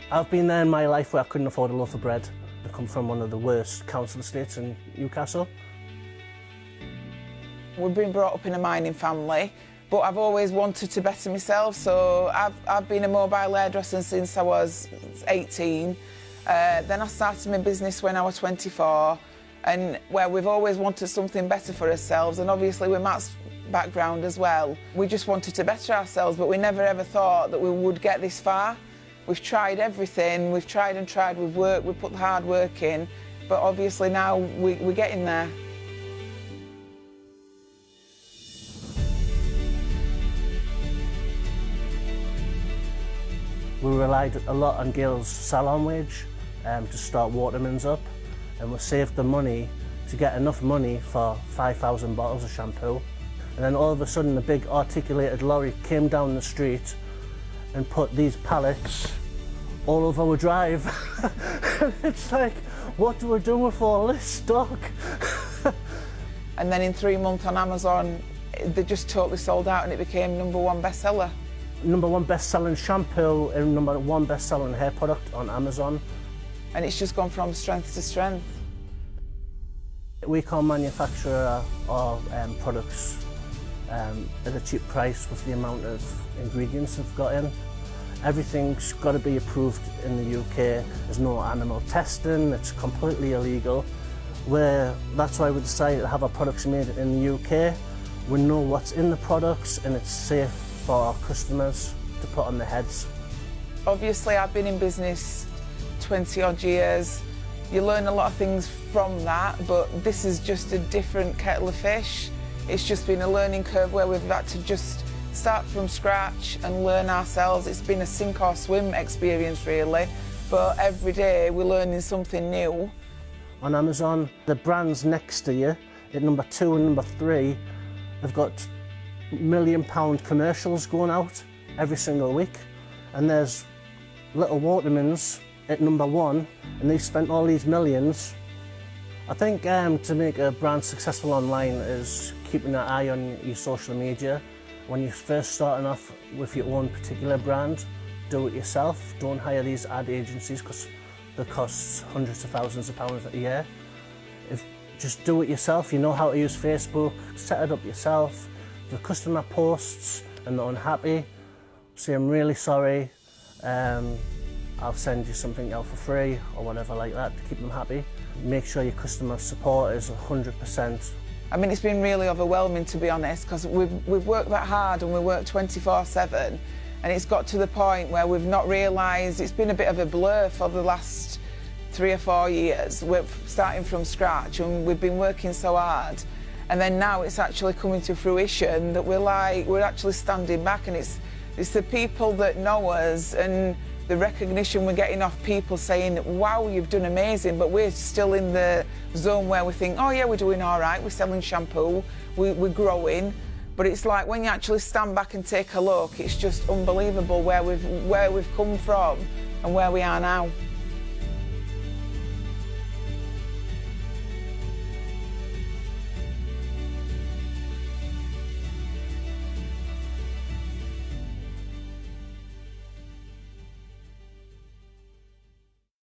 I've been there in my life where I couldn't afford a loaf of bread. I come from one of the worst council estates in Newcastle. We've been brought up in a mining family, but I've always wanted to better myself, so I've been a mobile hairdresser since I was 18. Then I started my business when I was 24, and where we've always wanted something better for ourselves, and obviously with Matt's background as well. We just wanted to better ourselves, but we never ever thought that we would get this far. We've tried everything, we've tried and tried, we've worked, we've put the hard work in, but obviously now we're getting there. We relied a lot on Gail's salon wage to start WATERMANS up, and we saved the money to get enough money for 5,000 bottles of shampoo. And then all of a sudden a big articulated lorry came down the street and put these pallets all over our drive. And it's like, what do we do with all this stock? And then in 3 months on Amazon, they just totally sold out and it became #1 bestseller. #1 best-selling shampoo and #1 best-selling hair product on Amazon. And it's just gone from strength to strength. We can't manufacture our products at a cheap price with the amount of ingredients we've got in. Everything's got to be approved in the UK. There's no animal testing, it's completely illegal. That's why we decided to have our products made in the UK. We know what's in the products and it's safe for our customers to put on their heads. Obviously I've been in business 20 odd years. You learn a lot of things from that, but this is just a different kettle of fish. It's just been a learning curve where we've had to just start from scratch and learn ourselves. It's been a sink or swim experience really, but every day we're learning something new. On Amazon, the brands next to you at #2 and #3 have got £1 million commercials going out every single week, and there's little WATERMANS at #1 and they've spent all these millions. I think to make a brand successful online is keeping an eye on your social media. When you're first starting off with your own particular brand, do it yourself. Don't hire these ad agencies because they cost hundreds of thousands of pounds a year. Just do it yourself. You know how to use Facebook, set it up yourself. If the customer posts and they're unhappy, say I'm really sorry, I'll send you something out for free or whatever like that to keep them happy. Make sure your customer support is 100%. I mean, it's been really overwhelming, to be honest, because we've worked that hard and we work 24/7, and it's got to the point where we've not realised. It's been a bit of a blur for the last 3 or 4 years. We're starting from scratch and we've been working so hard, and then now it's actually coming to fruition that we're actually standing back, and it's the people that know us and the recognition we're getting off people saying, wow, you've done amazing, but we're still in the zone where we think, oh yeah, we're doing all right, we're selling shampoo, we're growing. But it's like when you actually stand back and take a look, it's just unbelievable where we've come from and where we are now.